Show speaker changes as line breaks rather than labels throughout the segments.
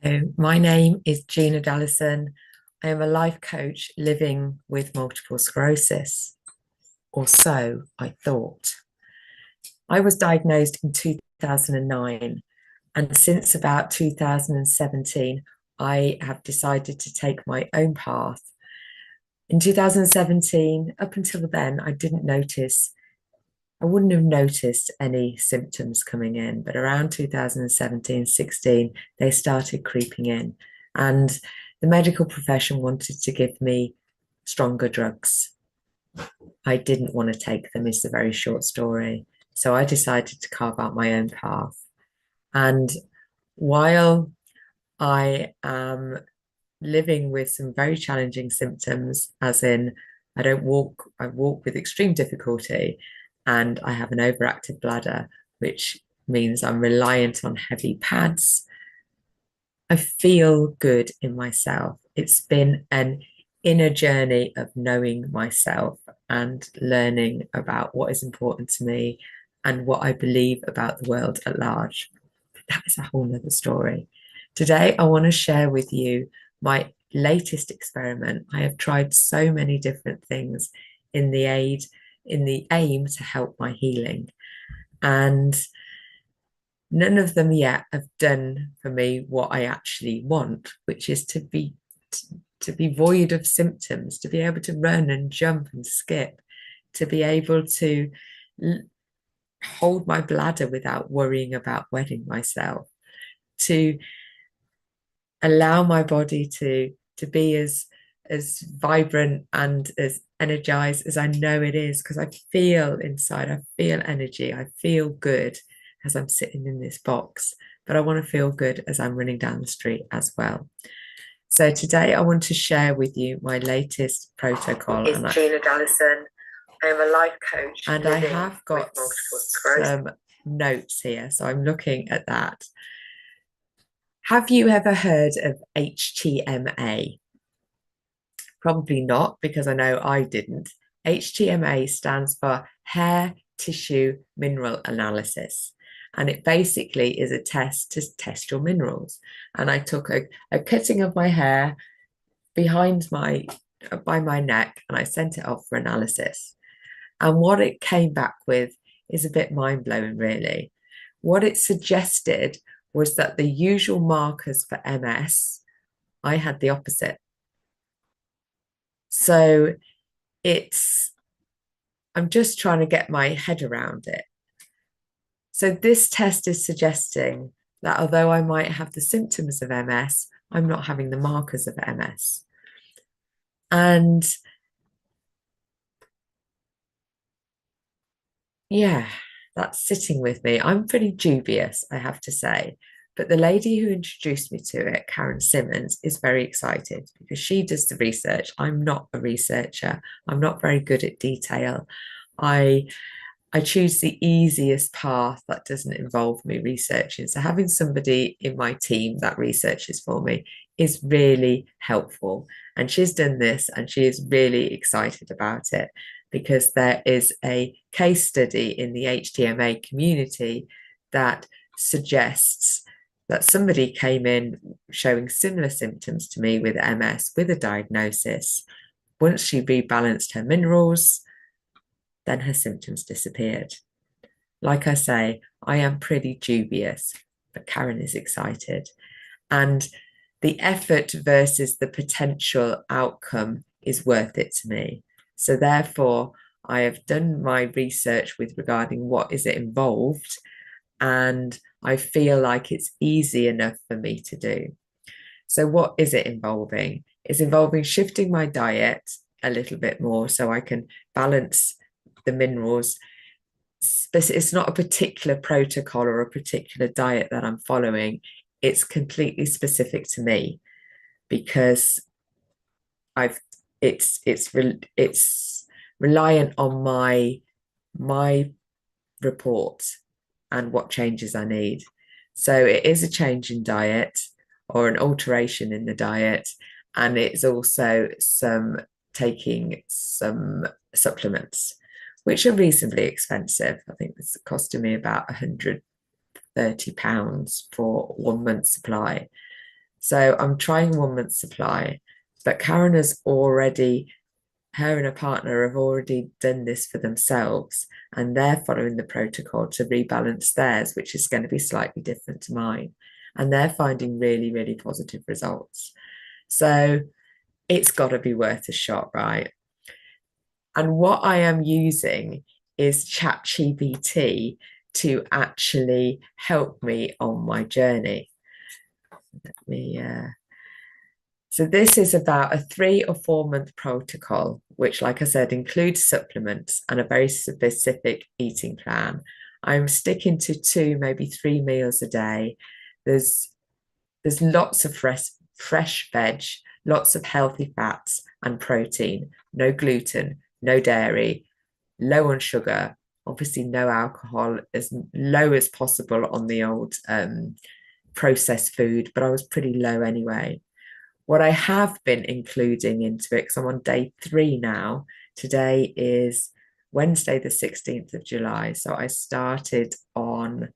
My name is Gina Dallison. I am a life coach living with multiple sclerosis, or so I thought. I was diagnosed in 2009, and since about 2017, I have decided to take my own path. In 2017, up until then, I wouldn't have noticed any symptoms coming in, but around 2017, 16, they started creeping in. And the medical profession wanted to give me stronger drugs. I didn't want to take them, is the very short story. So I decided to carve out my own path. And while I am living with some very challenging symptoms, as in I walk with extreme difficulty, and I have an overactive bladder, which means I'm reliant on heavy pads. I feel good in myself. It's been an inner journey of knowing myself and learning about what is important to me and what I believe about the world at large. That is a whole nother story. Today, I want to share with you my latest experiment. I have tried so many different things in the aim to help my healing. And none of them yet have done for me what I actually want, which is to be void of symptoms, to be able to run and jump and skip, to be able to hold my bladder without worrying about wetting myself, to allow my body to be as vibrant and as energized as I know it is, because I feel inside, I feel energy, I feel good as I'm sitting in this box, but I want to feel good as I'm running down the street as well. So today I want to share with you my latest protocol.
Is Gina Dallison. I am a life coach.
And I have got some notes here, so I'm looking at that. Have you ever heard of HTMA? Probably not, because I know I didn't. HTMA stands for Hair Tissue Mineral Analysis. And it basically is a test to test your minerals. And I took a cutting of my hair behind by my neck, and I sent it off for analysis. And what it came back with is a bit mind-blowing, really. What it suggested was that the usual markers for MS, I had the opposite. So I'm just trying to get my head around it. So this test is suggesting that although I might have the symptoms of MS, I'm not having the markers of MS. And yeah, that's sitting with me. I'm pretty dubious, I have to say. But the lady who introduced me to it, Karen Simmons, is very excited because she does the research. I'm not a researcher. I'm not very good at detail. I I choose the easiest path that doesn't involve me researching. So having somebody in my team that researches for me is really helpful. And she's done this and she is really excited about it because there is a case study in the HTMA community that suggests that somebody came in showing similar symptoms to me with MS, with a diagnosis. Once she rebalanced her minerals, then her symptoms disappeared. Like I say, I am pretty dubious, but Karen is excited. And the effort versus the potential outcome is worth it to me. So therefore, I have done my research with regarding what is it involved, and I feel like it's easy enough for me to do. So what is it involving? It's involving shifting my diet a little bit more so I can balance the minerals. It's not a particular protocol or a particular diet that I'm following. It's completely specific to me because I've it's reliant on my report and what changes I need. So it is a change in diet or an alteration in the diet, and it's also taking some supplements, which are reasonably expensive. I think it's costing me about £130 for 1 month's supply. So I'm trying 1 month's supply, but Karen has already, her and her partner have already done this for themselves, and they're following the protocol to rebalance theirs, which is going to be slightly different to mine. And they're finding really, really positive results. So it's got to be worth a shot, right? And what I am using is ChatGPT to actually help me on my journey. Let me, so this is about a 3 or 4 month protocol, which, like I said, includes supplements and a very specific eating plan. I'm sticking to 2, maybe 3 meals a day. There's lots of fresh veg, lots of healthy fats and protein, no gluten, no dairy, low on sugar, obviously no alcohol, as low as possible on the old processed food, but I was pretty low anyway. What I have been including into it, because I'm on day 3 now, today is Wednesday, the 16th of July. So I started on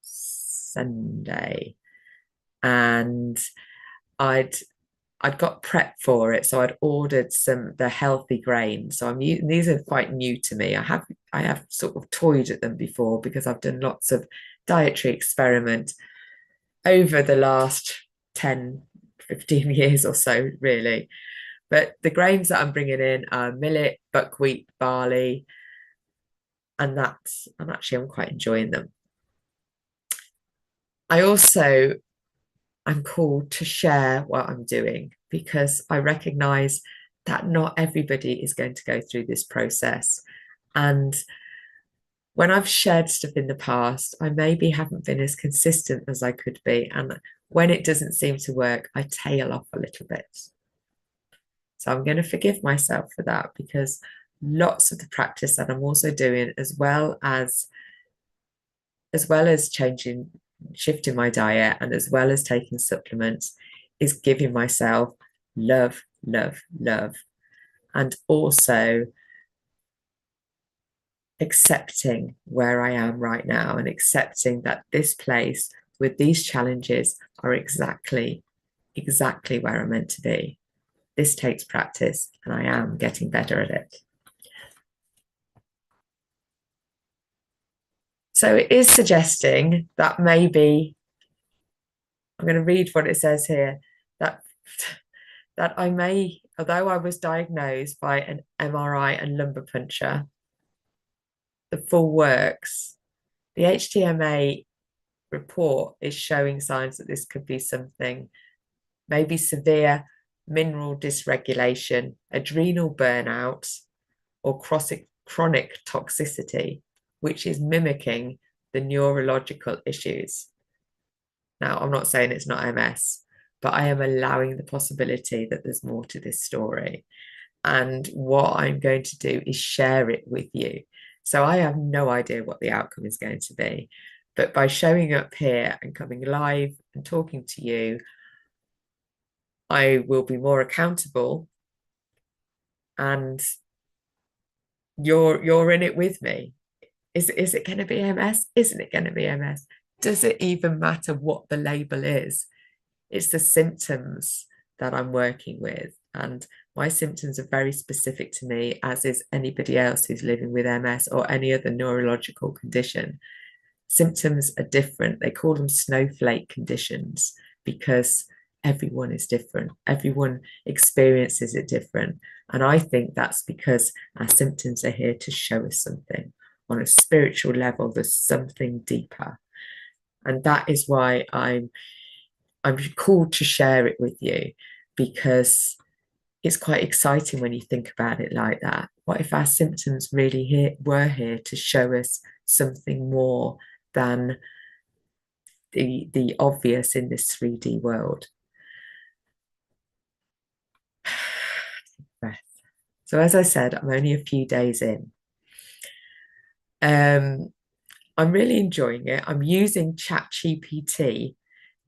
Sunday, and I'd got prepped for it, so I'd ordered the healthy grains. So I'm using these are quite new to me. I have sort of toyed at them before because I've done lots of dietary experiment over the last 10, 15 years or so, really. But the grains that I'm bringing in are millet, buckwheat, barley, and I'm quite enjoying them. I'm called to share what I'm doing because I recognize that not everybody is going to go through this process. And when I've shared stuff in the past, I maybe haven't been as consistent as I could be. And when it doesn't seem to work, I tail off a little bit. So I'm going to forgive myself for that, because lots of the practice that I'm also doing, as well as shifting my diet, and as well as taking supplements, is giving myself love, love, love, and also accepting where I am right now, and accepting that this place with these challenges are exactly where I'm meant to be. This takes practice, and I am getting better at it. So it is suggesting that maybe, I'm going to read what it says here, that I may, although I was diagnosed by an MRI and lumbar puncture, the full works, the HTMA report is showing signs that this could be something, maybe severe mineral dysregulation, adrenal burnout, or chronic toxicity, which is mimicking the neurological issues. Now, I'm not saying it's not MS, but I am allowing the possibility that there's more to this story. And what I'm going to do is share it with you. So I have no idea what the outcome is going to be. But by showing up here and coming live and talking to you, I will be more accountable, and you're in it with me. Is it going to be MS? Isn't it going to be MS? Does it even matter what the label is? It's the symptoms that I'm working with, and my symptoms are very specific to me, as is anybody else who's living with MS or any other neurological condition. Symptoms are different. They call them snowflake conditions because everyone is different. Everyone experiences it different. And I think that's because our symptoms are here to show us something. On a spiritual level, there's something deeper. And that is why I'm called to share it with you, because it's quite exciting when you think about it like that. What if our symptoms really were here to show us something more than the obvious in this 3D world? So as I said, I'm only a few days in. I'm really enjoying it. I'm using ChatGPT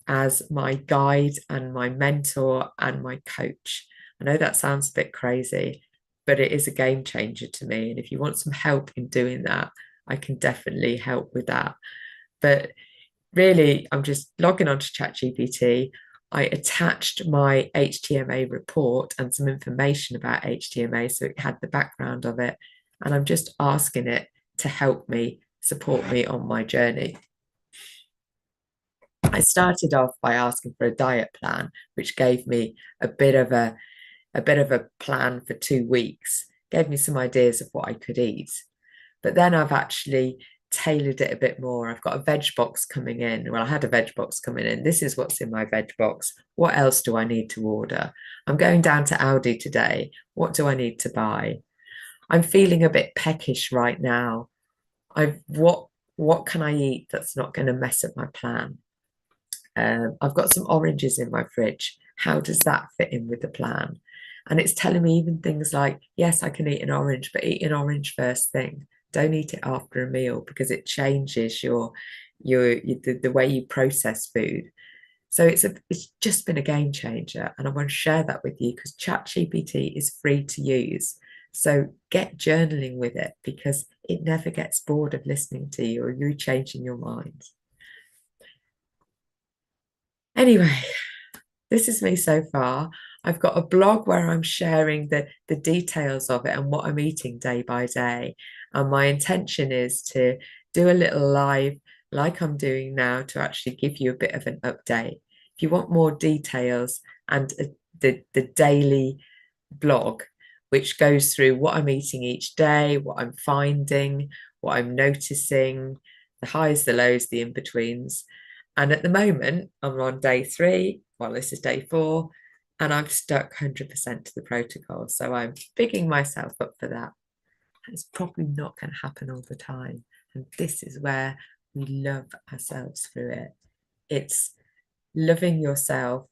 as my guide and my mentor and my coach. I know that sounds a bit crazy, but it is a game changer to me. And if you want some help in doing that, I can definitely help with that. But really, I'm just logging on to ChatGPT. I attached my HTMA report and some information about HTMA, so it had the background of it. And I'm just asking it to help me, support me on my journey. I started off by asking for a diet plan, which gave me a bit of a plan for 2 weeks, gave me some ideas of what I could eat. But then I've actually tailored it a bit more. I've got a veg box coming in. Well, I had a veg box coming in. This is what's in my veg box. What else do I need to order? I'm going down to Aldi today. What do I need to buy? I'm feeling a bit peckish right now. What can I eat that's not going to mess up my plan? I've got some oranges in my fridge. How does that fit in with the plan? And it's telling me even things like, yes, I can eat an orange, but eat an orange first thing. Don't eat it after a meal because it changes the way you process food. So it's just been a game changer, and I want to share that with you because ChatGPT is free to use. So get journaling with it because it never gets bored of listening to you or you changing your mind. Anyway, this is me so far. I've got a blog where I'm sharing the details of it and what I'm eating day by day. And my intention is to do a little live like I'm doing now to actually give you a bit of an update. If you want more details and the daily blog, which goes through what I'm eating each day, what I'm finding, what I'm noticing, the highs, the lows, the in-betweens. And at the moment, I'm on day 3. Well, this is day 4, and I've stuck 100% to the protocol. So I'm bigging myself up for that. It's probably not going to happen all the time. And this is where we love ourselves through it. It's loving yourself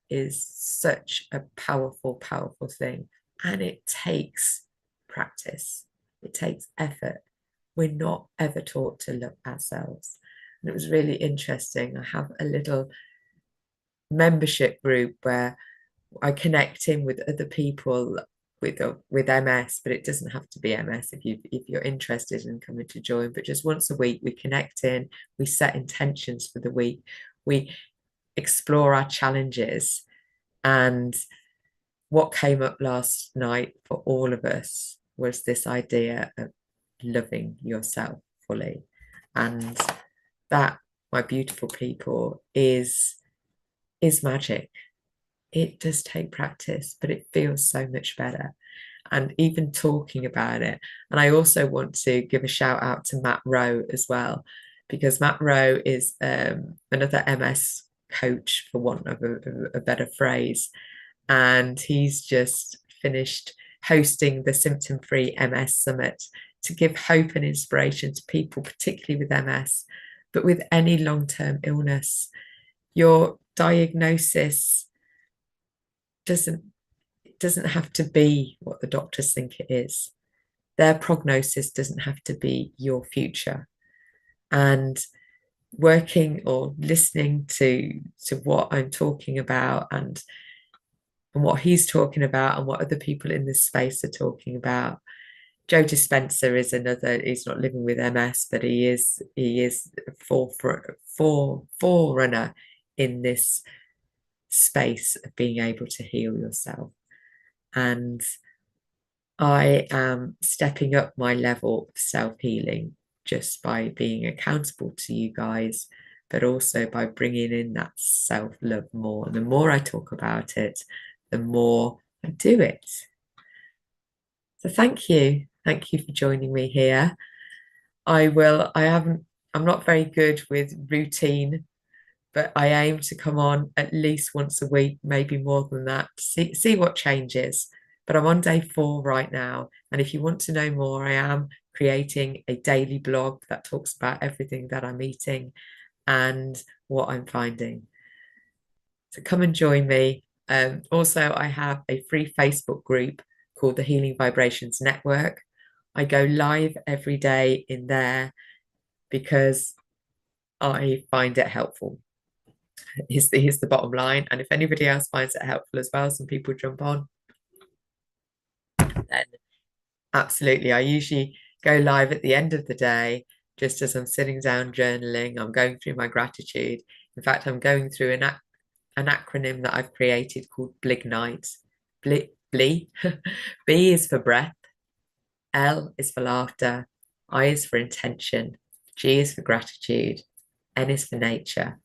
is such a powerful, powerful thing. And it takes practice. It takes effort. We're not ever taught to love ourselves. And it was really interesting. I have a little membership group where I connect in with other people with MS, but it doesn't have to be MS if you're interested in coming to join. But just once a week, we connect in, we set intentions for the week, we explore our challenges. And what came up last night for all of us was this idea of loving yourself fully. And that, my beautiful people, is magic. It does take practice, but it feels so much better. And even talking about it. And I also want to give a shout out to Matt Rowe as well, because Matt Rowe is another MS coach, for want of a better phrase. And he's just finished hosting the Symptom Free MS Summit to give hope and inspiration to people, particularly with MS, but with any long-term illness. Your diagnosis doesn't have to be what the doctors think it is. Their prognosis doesn't have to be your future. And working or listening to what I'm talking about and what he's talking about and what other people in this space are talking about. Joe Dispenza is another. He's not living with MS, but he is a forerunner in this space of being able to heal yourself. And I am stepping up my level of self-healing just by being accountable to you guys, but also by bringing in that self-love more. And the more I talk about it, the more I do it. So thank you. Thank you for joining me here. I'm not very good with routine, but I aim to come on at least once a week, maybe more than that, see what changes. But I'm on day 4 right now. And if you want to know more, I am creating a daily blog that talks about everything that I'm eating and what I'm finding. So come and join me. Also, I have a free Facebook group called the Healing Vibrations Network. I go live every day in there because I find it helpful. Here's the bottom line. And if anybody else finds it helpful as well, some people jump on, then absolutely. I usually go live at the end of the day, just as I'm sitting down journaling. I'm going through my gratitude. In fact, I'm going through an an acronym that I've created called BLIGNITE. B is for breath, L is for laughter, I is for intention, G is for gratitude, N is for nature,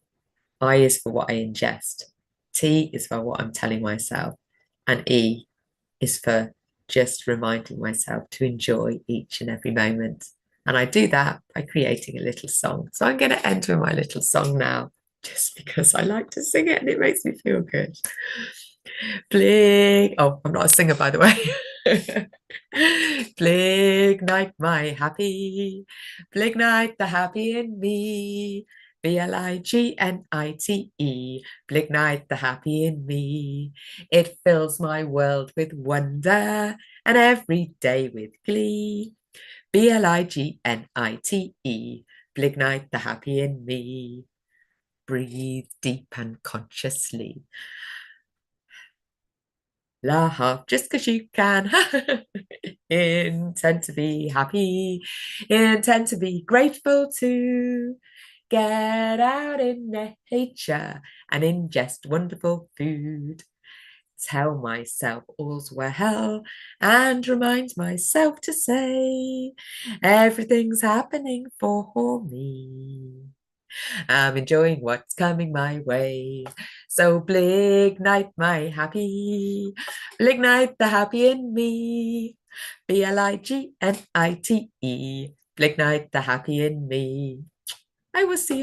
I is for what I ingest, T is for what I'm telling myself, and E is for just reminding myself to enjoy each and every moment. And I do that by creating a little song. So I'm going to enter my little song now, just because I like to sing it and it makes me feel good. Blig. Oh, I'm not a singer, by the way. Blignite, my happy. Blignite, the happy in me. Blignite, Blignite, the happy in me. It fills my world with wonder and every day with glee. Blignite, Blignite, the happy in me. Breathe deep and consciously. Laugh just because you can. Intend to be happy. Intend to be grateful too. Get out in nature and ingest wonderful food. Tell myself all's well and remind myself to say everything's happening for me. I'm enjoying what's coming my way. So blignite my happy, blignite the happy in me. Blignite, blignite the happy in me. I will see you